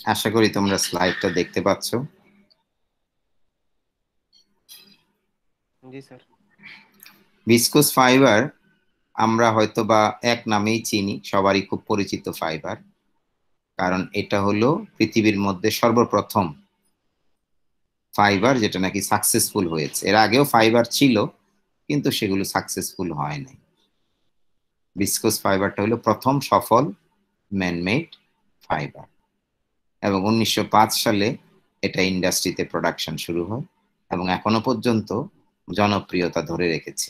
আশা করি তোমরা স্লাইডটা দেখতে পাচ্ছ। জি স্যার। ভিসকোস ফাইবার আমরা হয়তো বা এক নামেই চিনি, সবারই খুব পরিচিত ফাইবার, কারণ এটা হলো পৃথিবীর মধ্যে সর্বপ্রথম ফাইবার যেটা নাকি সাকসেসফুল হয়েছে। এর আগেও ফাইবার ছিল, কিন্তু সেগুলো সাকসেসফুল হয় নাই। ভিসকোস ফাইবারটা হলো প্রথম সফল ম্যানমেড ফাইবার, এবং 1905 সালে এটা ইন্ডাস্ট্রিতে প্রোডাকশন শুরু হয় এবং এখনো পর্যন্ত জনপ্রিয়তা ধরে রেখেছে।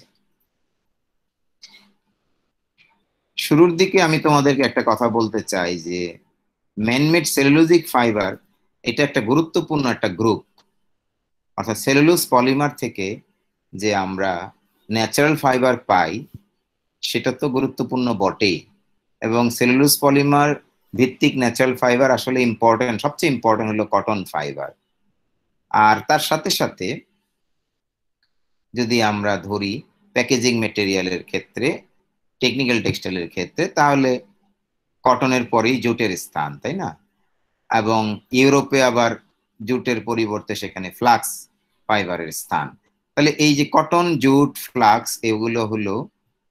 শুরুর দিকে আমি তোমাদেরকে একটা কথা বলতে চাই যে ম্যানমেড সেলুলোজিক ফাইবার এটা একটা গুরুত্বপূর্ণ একটা গ্রুপ। অর্থাৎ সেলুলোজ পলিমার থেকে যে আমরা ন্যাচারাল ফাইবার পাই সেটা তো গুরুত্বপূর্ণ বটেই, এবং সেলুলোজ পলিমার ভিত্তিক ন্যাচারাল ফাইবার আসলে ইম্পর্টেন্ট, সবচেয়ে ইম্পর্টেন্ট হলো কটন ফাইবার। আর তার সাথে সাথে যদি আমরা ধরি প্যাকেজিং মেটেরিয়ালের ক্ষেত্রে, টেকনিক্যাল টেক্সটাইলের ক্ষেত্রে, তাহলে কটনের পরেই জুটের স্থান, তাই না? এবং ইউরোপে আবার জুটের পরিবর্তে সেখানে ফ্লাক্স ফাইবারের স্থান। তাহলে এই যে কটন, জুট, ফ্লাক্স এগুলো হলো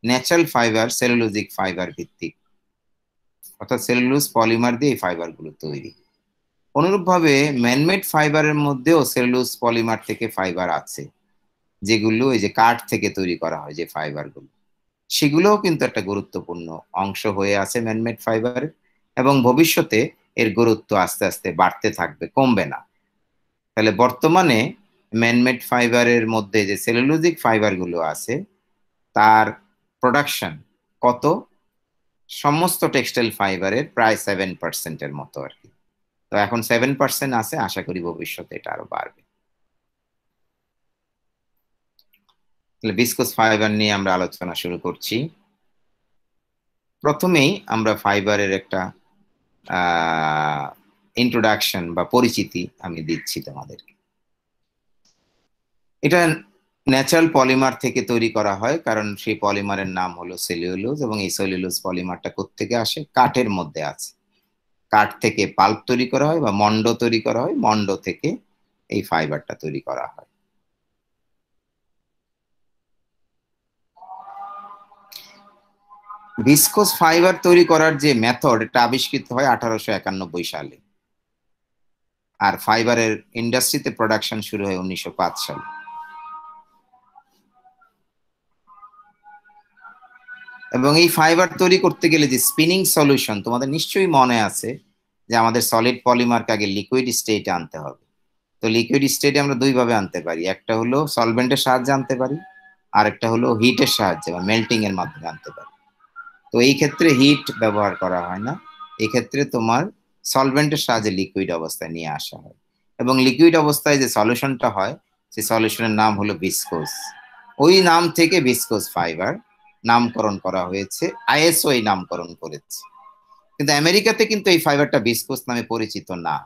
ন্যাচারাল ফাইবার, সেলুলোজিক ফাইবার ভিত্তিক, অর্থাৎ সেলুলোজ পলিমার দিয়ে এই ফাইবার গুলো তৈরি। অনুরূপভাবে ম্যানমেড ফাইবারের মধ্যেও সেলুলোজ পলিমার থেকে ফাইবার আছে, যেগুলো এই যে কাঠ থেকে তৈরি করা হয় যে ফাইবার গুলো, সেগুলোও কিন্তু একটা গুরুত্বপূর্ণ অংশ হয়ে আছে ম্যানমেড ফাইবারের, এবং ভবিষ্যতে এর গুরুত্ব আস্তে আস্তে বাড়তে থাকবে, কমবে না। তাহলে বর্তমানে ম্যানমেড ফাইবারের মধ্যে যে সেলুলোজিক ফাইবার গুলো আছে তার প্রোডাকশন কত? সমস্ত টেক্সটাইল ফাইবারের প্রায় 7%-এর মতো আর কি। তো এখন 7% আছে, আশা করি ভবিষ্যতে এটা আরো বাড়বে। তাহলে ভিসকোস ফাইবার নিয়ে আমরা আলোচনা শুরু করছি। প্রথমেই আমরা ফাইবারের একটা ইন্ট্রোডাকশন বা পরিচিতি আমি দিচ্ছি তোমাদেরকে। এটা ন্যাচারাল পলিমার থেকে তৈরি করা হয়, কারণ সেই পলিমারের নাম হলো সেলুলোজ, এবং এই সেলুলোজ পলিমারটা কোত্থেকে আসে? কাঠের মধ্যে আছে। কাঠ থেকে পাল্প তৈরি করা হয় বা মন্ড তৈরি করা হয়, মন্ড থেকে এই ফাইবারটা তৈরি করা হয়। ভিসকোস ফাইবার তৈরি করার যে মেথড, এটা আবিষ্কৃত হয় 1891 সালে, আর ফাইবারের ইন্ডাস্ট্রিতে প্রোডাকশন শুরু হয় 1905 সালে। এবং এই ফাইবার তৈরি করতে গেলে যে স্পিনিং সলিউশন, তোমাদের নিশ্চয়ই মনে আছে যে আমাদের সলিড পলিমারকে আগে লিকুইড স্টেটে আনতে হবে। তো লিকুইড স্টেটে আমরা দুই ভাবে আনতে পারি, একটা হলো সলভেন্টের সাহায্যে আনতে পারি, আর একটা হলো হিটের সাহায্যে বা মেল্টিং এর মাধ্যমে আনতে পারি। তো এই ক্ষেত্রে হিট ব্যবহার করা হয় না, এই ক্ষেত্রে তোমার সলভেন্টের সাহায্যে লিকুইড অবস্থায় নিয়ে আসা হয়, এবং লিকুইড অবস্থায় যে সলিউশনটা হয় সেই সলিউশনের নাম হলো ভিসকোস। ওই নাম থেকে ভিসকোস ফাইবার নামকরণ করা হয়েছে, আইএসও এই নামকরণ করেছে। কিন্তু আমেরিকাতে কিন্তু এই ফাইবারটা ভিসকোস নামে পরিচিত না,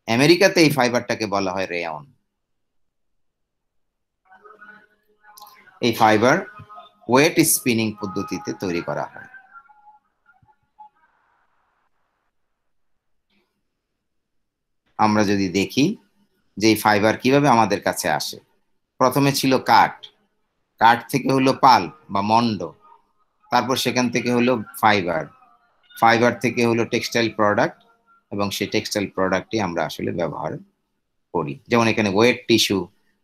আমেরিকাতে এই ফাইবারটাকে বলা হয় রেয়ন। এই ফাইবার ওয়েট স্পিনিং পদ্ধতিতে তৈরি করা হয়। আমরা যদি দেখি যে এই ফাইবার কিভাবে আমাদের কাছে আসে, প্রথমে ছিল কাঠ, কাঠ থেকে হলো পাল্প বা মন্ড, তারপর সেখান থেকে হলো ফাইবার, ফাইবার থেকে হলো টেক্সটাইল প্রোডাক্ট, এবং সেই টেক্সটাইল প্রোডাক্টই আমরা আসলে ব্যবহার করি। যেমন এখানে ওয়েট টিস্যু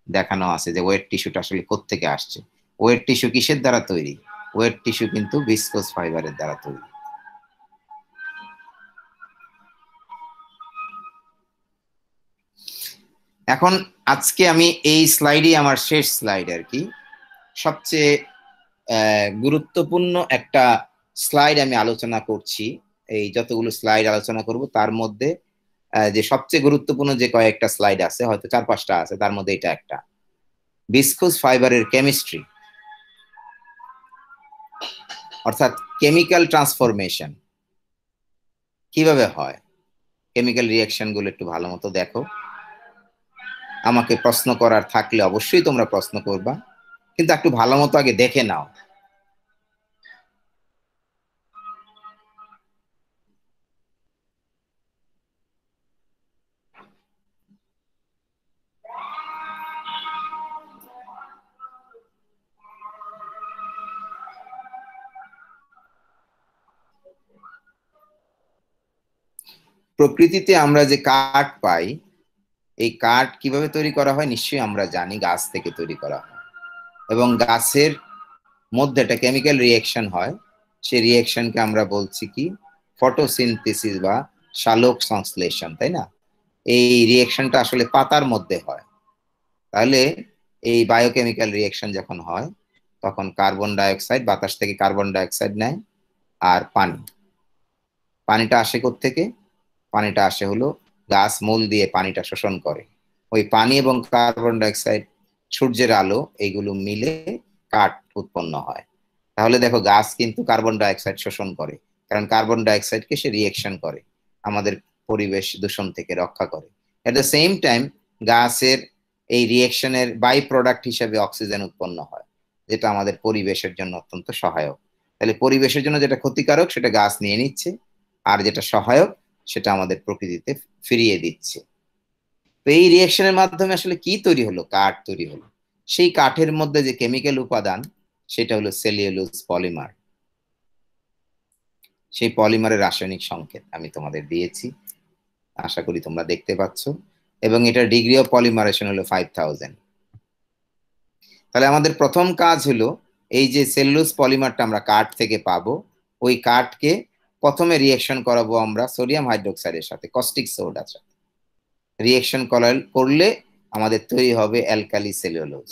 দেখানো আছে, যে ওয়েট টিস্যুটা আসলে কোত্থেকে আসছে। ওয়েট টিস্যু কিসের দ্বারা তৈরি? ওয়েট টিস্যু কিন্তু ভিসকোস ফাইবারের দ্বারা তৈরি। এখন আজকে আমি এই স্লাইডই আমার শেষ স্লাইড আর কি, সবচেয়ে গুরুত্বপূর্ণ একটা স্লাইড আমি আলোচনা করছি। এই যতগুলো স্লাইড আলোচনা করব তার মধ্যে যে সবচেয়ে গুরুত্বপূর্ণ যে কয়েকটা স্লাইড আছে, হয়তো 4-5টা আছে, তার মধ্যে এটা একটা। ভিসকোস ফাইবারের কেমিস্ট্রি, অর্থাৎ কেমিক্যাল ট্রান্সফরমেশন কিভাবে হয়, কেমিক্যাল রিয়াকশন গুলো একটু ভালো মতো দেখো। আমাকে প্রশ্ন করার থাকলে অবশ্যই তোমরা প্রশ্ন করবা, কিন্তু একটু ভালো মতো আগে দেখে নাও। প্রকৃতিতে আমরা যে কাঠ পাই, এই কাঠ কিভাবে তৈরি করা হয় নিশ্চয়ই আমরা জানি, গাছ থেকে তৈরি করা হয়। এবং গাছের মধ্যে একটা কেমিক্যাল রিয়েকশন হয়, সেই রিয়েকশনকে আমরা বলছি কি ফটোসিনথেসিস বা সালোক সংশ্লেষণ, তাই না? এই রিয়েকশনটা আসলে পাতার মধ্যে হয়। তাহলে এই বায়োকেমিক্যাল রিয়েকশন যখন হয় তখন কার্বন ডাইঅক্সাইড, বাতাস থেকে কার্বন ডাইঅক্সাইড নেয়, আর পানিটা আসে কোত্থেকে? পানিটা আসে হলো গাছ মূল দিয়ে পানিটা শোষণ করে। ওই পানি এবং কার্বন ডাইঅক্সাইড, সূর্যের আলো, এইগুলো মিলে কাঠ উৎপন্ন হয়। তাহলে দেখো গাছ কিন্তু কার্বন ডাইঅক্সাইড শোষণ করে, কারণ কার্বন ডাইঅক্সাইডকে সে রিয়েকশন করে, আমাদের পরিবেশ দূষণ থেকে রক্ষা করে। এট দ্য সেম টাইম গাছের এই রিয়েকশনের বাই প্রোডাক্ট হিসেবে অক্সিজেন উৎপন্ন হয়, যেটা আমাদের পরিবেশের জন্য অত্যন্ত সহায়ক। তাহলে পরিবেশের জন্য যেটা ক্ষতিকারক সেটা গাছ নিয়ে নিচ্ছে, আর যেটা সহায়ক সেটা আমাদের প্রকৃতিতে ফিরিয়ে দিচ্ছে। তো এই রিয়েকশনের মাধ্যমে আসলে কি তৈরি হলো? কাঠ তৈরি হলো। সেই কাঠের মধ্যে যে কেমিক্যাল উপাদান সেটা হলো সেলুলোজ পলিমার। সেই পলিমারের রাসায়নিক সংকেত আমি তোমাদের দিয়েছি, আশা করি তোমরা দেখতে পাচ্ছ। এবং এটার ডিগ্রি অফ পলিমারেশন হলো 5000। তাহলে আমাদের প্রথম কাজ হলো এই যে সেলুলোজ পলিমারটা আমরা কাঠ থেকে পাবো, ওই কাঠকে প্রথমে রিয়েকশন করাবো আমরা সোডিয়াম হাইড্রোক্সাইডের সাথে, কস্টিক সোডার সাথে। রিয়েকশন করলে আমাদের তৈরি হবে অ্যালকালি সেলুলোজ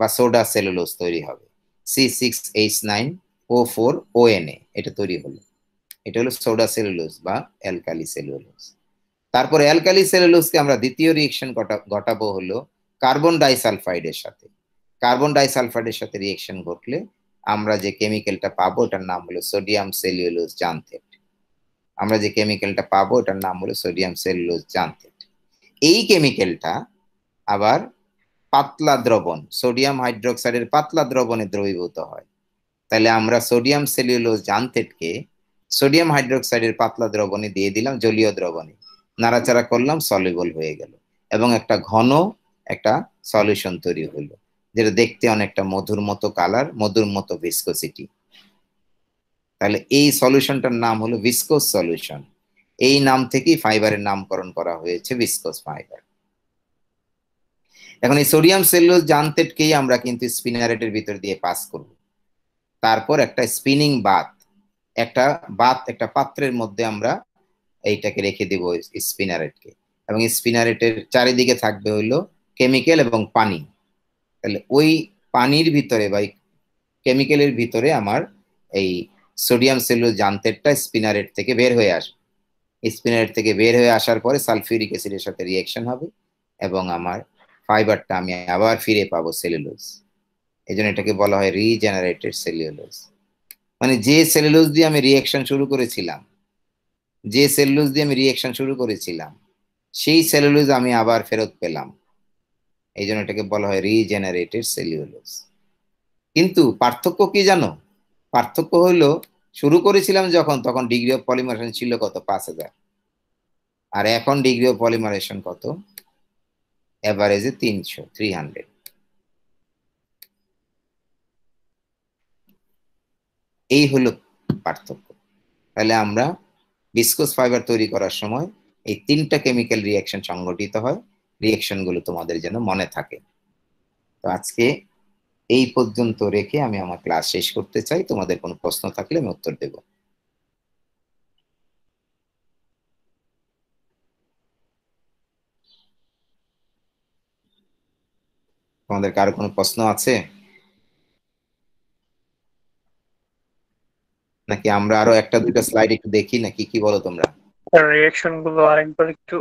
বা সোডা সেলুলোজ তৈরি হবে, C6H9O4ONA। এটা তৈরি হলো, এটা হলো সোডা সেলুলোজ বা অ্যালকালি সেলুলোজ। তারপরে অ্যালকালি সেলুলোজকে আমরা দ্বিতীয় রিয়েকশন ঘটাবো হলো কার্বন ডাইসালফাইডের সাথে। কার্বন ডাইসালফাইডের সাথে রিয়েকশন ঘটলে আমরা যে কেমিক্যালটা পাবো ওটার নাম হলো সোডিয়াম সেলুলোজ জান্থেট। আমরা যে কেমিক্যালটা পাবো ওটার নাম হলো সোডিয়াম সেলুলোজ জান্থেট। এই কেমিক্যালটা আবার পাতলা দ্রবণ, সোডিয়াম হাইড্রোক্সাইডের পাতলা দ্রবণে দ্রবীভূত হয়। তাহলে আমরা সোডিয়াম সেলুলোজ জান্থেটকে সোডিয়াম হাইড্রোক্সাইডের পাতলা দ্রবণে দিয়ে দিলাম, জলীয় দ্রবণে নাড়াচাড়া করলাম, সলিবল হয়ে গেল এবং একটা ঘন একটা সলিউশন তৈরি হলো, যেটা দেখতে অনেকটা মধুর মতো কালার, মধুর মতো ভিসকোসিটি। তাহলে এই সলিউশনটার নাম হলো ভিসকোস সলিউশন। এই নাম থেকেই ফাইবারের নামকরণ করা হয়েছে ভিসকোস ফাইবার। এখন এই সোডিয়াম সেলুলোজ জান্থেটকেই আমরা কিন্তু স্পিনারেটের ভিতর দিয়ে পাস করব। তারপর একটা স্পিনিং বাত, একটা পাত্রের মধ্যে আমরা এইটাকে রেখে দেব স্পিনারেটকে, এবং স্পিনারেটের চারিদিকে থাকবে হইলো কেমিক্যাল এবং পানি। তাহলে ওই পানির ভিতরে বা কেমিক্যালের ভিতরে আমার এই সোডিয়াম সেলুলোজ জান্থেটটা স্পিনারেট থেকে বের হয়ে আসবে। স্পিনারেট থেকে বের হয়ে আসার পরে সালফিউরিক অ্যাসিডের সাথে রিয়েকশন হবে এবং আমার ফাইবারটা আমি আবার ফিরে পাবো সেলুলোজ। এই জন্য এটাকে বলা হয় রিজেনারেটেড সেলুলোজ। মানে যে সেলুলোজ দিয়ে আমি রিয়েকশন শুরু করেছিলাম, সেই সেলুলোজ আমি আবার ফেরত পেলাম। এই জন্য এটাকে বলা হয় রিজেনারেটেড সেলুলোজ। কিন্তু পার্থক্য কি জানো? পার্থক্য হলো শুরু করেছিলাম যখন, তখন ডিগ্রি অফ পলিমারেশন ছিল কত? 5000। আর এখন ডিগ্রি অফ পলিমারেশন কত? এভারেজে 300। এই হলো পার্থক্য। তাহলে আমরা ভিসকোস ফাইবার তৈরি করার সময় এই তিনটা কেমিক্যাল রিয়েকশন সংঘটিত হয়। রিয়েকশন গুলো তোমাদের যেন মনে থাকে। তো আজকে এই পর্যন্ত রেখে আমি আমার ক্লাস শেষ করতে চাই। তোমাদের কোনো প্রশ্ন থাকলে আমি উত্তর দেব। তোমাদের কারো কোনো প্রশ্ন আছে নাকি আমরা আরো একটা দুইটা স্লাইড একটু দেখি, নাকি কি বলো তোমরা? রিয়েকশন গুলো আরেকবার একটু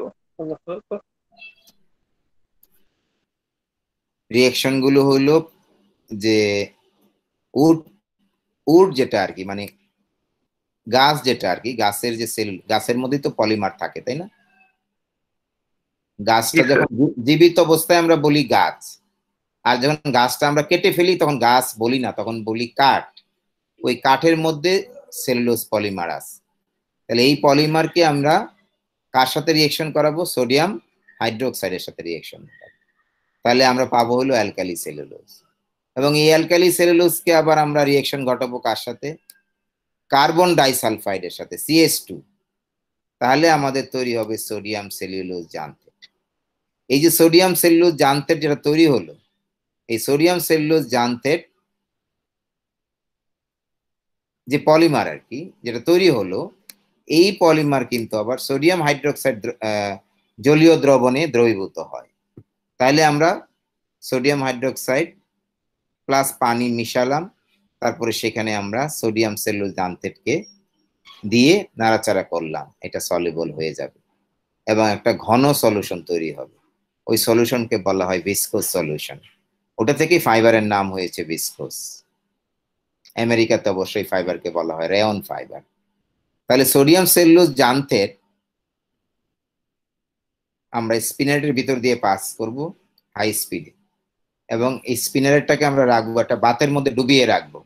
রিয়েকশন গুলো হইলো যে উড উড যেটা আর কি, মানে গাছ যেটা আর কি, গাছের যে সেল, গাছের মধ্যে তো পলিমার থাকে, তাই না? গাছটা যখন জীবিত অবস্থায় আমরা বলি গাছ, আর যখন গাছটা আমরা কেটে ফেলি তখন গাছ বলি না, তখন বলি কাঠ। ওই কাঠের মধ্যে সেলুলোজ পলিমার আছে। তাহলে এই পলিমারকে আমরা কার সাথে রিয়েকশন করাবো? সোডিয়াম হাইড্রোক্সাইডের সাথে রিয়েকশন। তাহলে আমরা পাবো হলো অ্যালকালি সেলুলোজ। এবং এই অ্যালকালি সেলুলোজকে আবার আমরা রিয়েকশন ঘটাবো কার সাথে? কার্বন ডাইসালফাইডের সাথে, CH2। তাহলে আমাদের তৈরি হবে সোডিয়াম সেলুলোজ জান্থেট। এই যে সোডিয়াম সেলুলোজ জান্থেট যেটা তৈরি হলো, এই সোডিয়াম সেলুলোজ জান্থেট যে পলিমার আর কি যেটা তৈরি হলো, এই পলিমার কিন্তু আবার সোডিয়াম হাইড্রোক্সাইড জলীয় দ্রবণে দ্রবীভূত হয়। তাহলে আমরা সোডিয়াম হাইড্রোক্সাইড প্লাস পানি মিশালাম, তারপরে সেখানে আমরা সোডিয়াম সেলুলোজ জান্থেটকে দিয়ে নাড়াচাড়া করলাম, এটা সলিবল হয়ে যাবে এবং একটা ঘন সলিউশন তৈরি হবে। ওই সলিউশনকে বলা হয় ভিসকোস সলিউশন। ওটা থেকেই ফাইবারের নাম হয়েছে ভিসকোস। আমেরিকাতে অবশ্যই ফাইবারকে বলা হয় রেয়ন ফাইবার। তাহলে সোডিয়াম সেলুলোজ জান্থেট আমরা স্পিনারের ভিতর দিয়ে পাস করব হাই স্পিডে, এবং এই স্পিনারেরটাকে আমরা রাখবো একটা বাতের মধ্যে ডুবিয়ে রাখবো।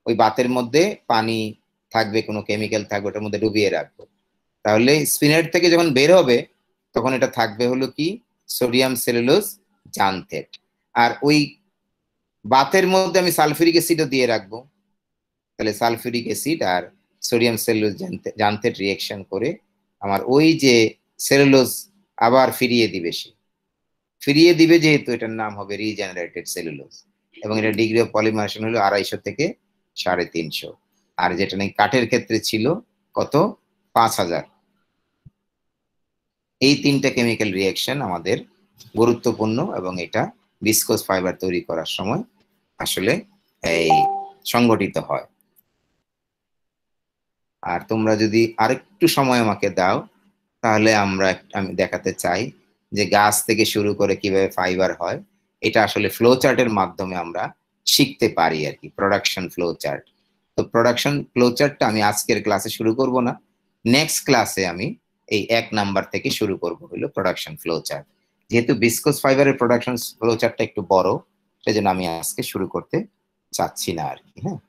ওই বাতের মধ্যে পানি থাকবে, কোনো কেমিক্যাল থাকবে, ওটার মধ্যে ডুবিয়ে রাখবো। তাহলে স্পিনারের থেকে যখন বের হবে তখন এটা থাকবে হলো কি সোডিয়াম সেলুলোজ জান্থেট। আর ওই বাতের মধ্যে আমি সালফিউরিক অ্যাসিডও দিয়ে রাখবো। তাহলে সালফিউরিক অ্যাসিড আর সোডিয়াম সেলুলোজ জান্থেট রিঅ্যাকশন করে আমার ওই যে সেলুলোজ আবার ফিরিয়ে দিবে, যেহেতু এটার নাম হবে রিজেনারেটেড সেলুলোজ, এবং এটা ডিগ্রি অফ পলিমারেশন হলো 250 থেকে 350, আর যেটা নাকি কাঠের ক্ষেত্রে ছিল কত 5000। এই তিনটা কেমিক্যাল রিঅ্যাকশন আমাদের গুরুত্বপূর্ণ, এবং এটা ভিসকোস ফাইবার তৈরি করার সময় আসলে এই সংগঠিত হয়। আর তোমরা যদি আরেকটু সময় আমাকে দাও তাহলে আমি দেখাতে চাই যে গাছ থেকে শুরু করে কিভাবে ফাইবার হয়, এটা আসলে ফ্লো চার্টের মাধ্যমে আমরা শিখতে পারি আর কি, প্রোডাকশন ফ্লো চার্ট। তো প্রোডাকশন ফ্লো চার্টটা আমি আজকের ক্লাসে শুরু করব না, নেক্সট ক্লাসে আমি এই 1 নাম্বার থেকে শুরু করব হলো প্রোডাকশন ফ্লো চার্ট। যেহেতু ভিসকোস ফাইবারের প্রোডাকশন ফ্লো চার্টটা একটু বড়, সেজন্য আমি আজকে শুরু করতে চাচ্ছি না আর কি। হ্যাঁ,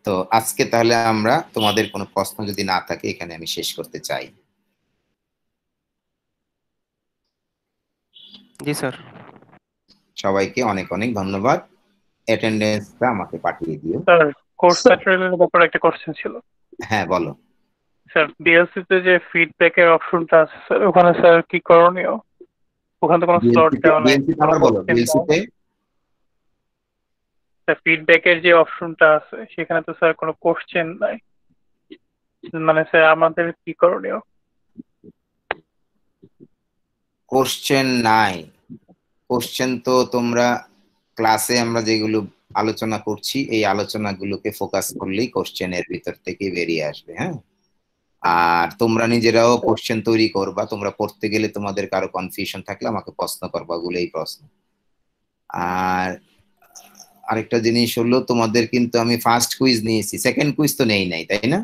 তো আজকে তাহলে আমরা, তোমাদের কোনো প্রশ্ন যদি না থাকে এখানে আমি শেষ করতে চাই। জি স্যার। সবাইকে অনেক অনেক ধন্যবাদ, অ্যাটেন্ডেন্সটা আমাকে পাঠিয়ে দিও। স্যার কোর্স ম্যাটেরিয়ালের ব্যাপারে একটা কোশ্চেন ছিল। হ্যাঁ বলো। স্যার বিএলসি তে যে ফিডব্যাকের অপশনটা আছে স্যার, ওখানে স্যার কি করণীয়? ওখানে তো কোনো স্লট দেওয়া নাই, বিএলসি আবার বলো, বিএলসি তে স্যার ফিডব্যাকের যে অপশনটা আছে সেখানে তো স্যার কোনো কোশ্চেন নাই, মানে স্যার আমাদের কি করণীয়? কোশ্চেন নাই? কোশ্চেন তো তোমরা ক্লাসে আমরা যেগুলো আলোচনা করছি এই আলোচনাগুলোকে ফোকাস করলেই কোশ্চেনের ভিতর থেকে বেরিয়ে আসবে। হ্যাঁ, আর তোমরা নিজেরাও কোশ্চেন তৈরি করবা, তোমরা পড়তে গেলে তোমাদের কারো কনফিউশন থাকলে আমাকে প্রশ্ন করবা, গুলোই প্রশ্ন। আর আরেকটা জিনিস হলো, তোমাদের কিন্তু আমি ফার্স্ট কুইজ নিয়েছি, সেকেন্ড কুইজ তো নেই নাই, তাই না?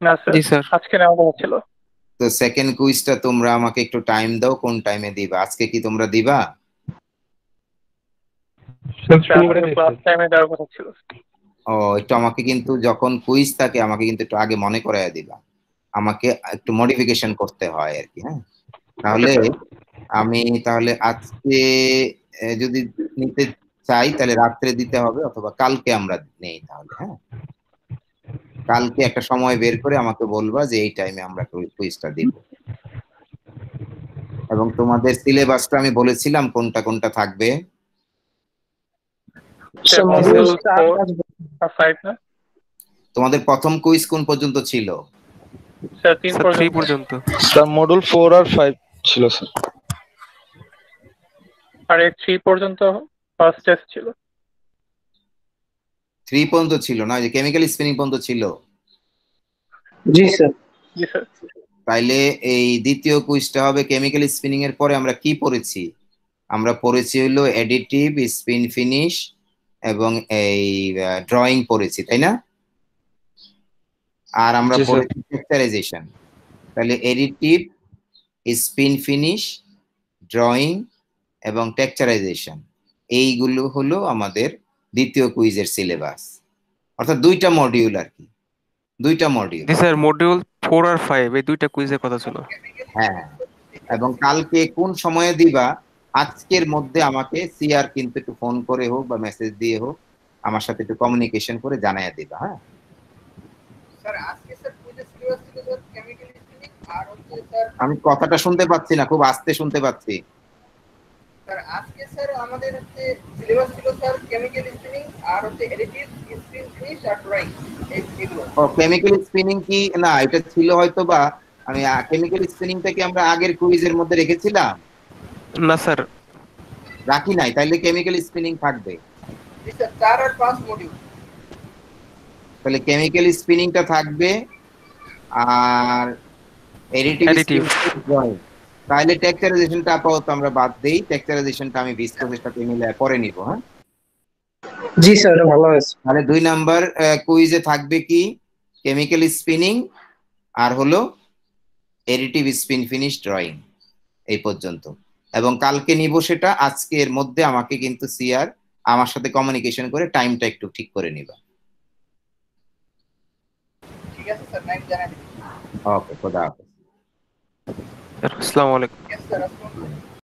না স্যার, জি স্যার। আজকে নেওয়া কথা ছিল। তো সেকেন্ড কুইজটা তোমরা আমাকে একটু টাইম দাও, কোন টাইমে দিবা? আজকে কি তোমরা দিবা? ক্লাস টাইমে দেওয়ার কথা ছিল। ও, একটু আমাকে কিন্তু যখন কুইজ থাকে আমাকে কিন্তু একটু আগে মনে করাইয়া দিবা, আমাকে একটু মডিফিকেশন করতে হয় আর কি। হ্যাঁ, তাহলে আমি তাহলে আজকে যদি নিতে চাই তাহলে রাত্রে দিতে হবে, অথবা কালকে আমরা নেই তাহলে। হ্যাঁ, কালকে একটা সময় বের করে আমাকে বলবা যে এই টাইমে আমরা কুইজটা দিব, এবং তোমাদের সিলেবাসটা আমি বলেছিলাম কোনটা কোনটা থাকবে। তোমাদের প্রথম কুইজ কোন পর্যন্ত ছিল? স্যার 3 পর্যন্ত। স্যার মডিউল 4 আর 5 ছিল স্যার। আর 3 পর্যন্ত ফার্স্ট টেস্ট ছিল। 3 পর্যন্ত ছিল না, যে কেমিক্যাল স্পিনিং পর্যন্ত ছিল। জি স্যার। জি স্যার। তাইলে এই দ্বিতীয় কুইজটা হবে কেমিক্যাল স্পিনিং এর পরে আমরা কি পড়েছি? আমরা পড়েছি হলো এডিটিভ, স্পিন ফিনিশ এবং এই ড্রয়িং পড়েছি, তাই না? আর আমরা পড়েছি টেক্সচারাইজেশন। তাহলে এডিটিভ, স্পিন ফিনিশ, ড্রয়িং এবং টেক্সচারাইজেশন, এইগুলো হলো আমাদের দ্বিতীয় কুইজের সিলেবাস, অর্থাৎ 2টা মডিউল আর কি, 2টা মডিউল। জি স্যার, মডিউল 4 আর 5 এই 2টা কুইজের কথা ছিল। হ্যাঁ, এবং কালকে কোন সময়ে দিবা আজকের মধ্যে আমাকে সিআর কিন্তু একটু ফোন করে হোক বা মেসেজ দিয়ে হোক আমার সাথে একটু কমিউনিকেশন করে জানাইয়া দিবা। হ্যাঁ স্যার, আজকে স্যার আর হচ্ছে স্যার আমি কথাটা শুনতে পাচ্ছি না, খুব আস্তে শুনতে পাচ্ছি। স্যার আজকে স্যার আমাদের হচ্ছে সিলেবাস ছিল স্যার কেমিক্যাল স্পিনিং আর হচ্ছে এডিটিভ স্পিন ফিনিশ আর ড্রয়িং এগুলো। ও কেমিক্যাল স্পিনিং কি না, এটা ছিল হয়তো বা আমি কেমিক্যাল স্পিনিংটা কি আমরা আগের কুইজের মধ্যে রেখেছিলাম? না স্যার, রাখি নাই, তাইলে কেমিক্যাল স্পিনিং থাকবে। জি স্যার 4 আর 5 মডিউল। তাহলে কেমিক্যাল স্পিনিংটা থাকবে আর এডিটিভ Additive। ড্রয়িং। তাহলে টেক্সচারাইজেশনটা আপাতত আমরা বাদ দেই, টেক্সচারাইজেশনটা আমি ভিসকোসের সাথে মিলে পরে নিব। হ্যাঁ, জি স্যার, ভালো হয়েছে। তাহলে 2 নাম্বার কুইজে থাকবে কি কেমিক্যাল স্পিনিং আর হলো এডিটিভ স্পিন ফিনিশ ড্রয়িং, এই পর্যন্ত। এবং কালকে নিব সেটা, আজকের মধ্যে আমাকে কিন্তু সিআর আমার সাথে কমিউনিকেশন করে টাইমটা একটু ঠিক করে নিবা। ঠিক আছে স্যার, টাইম জানাই দিন। ওকে, খোদা হাফেজ। স্যার আসসালামু আলাইকুম। Yes স্যার, আসসালামু আলাইকুম।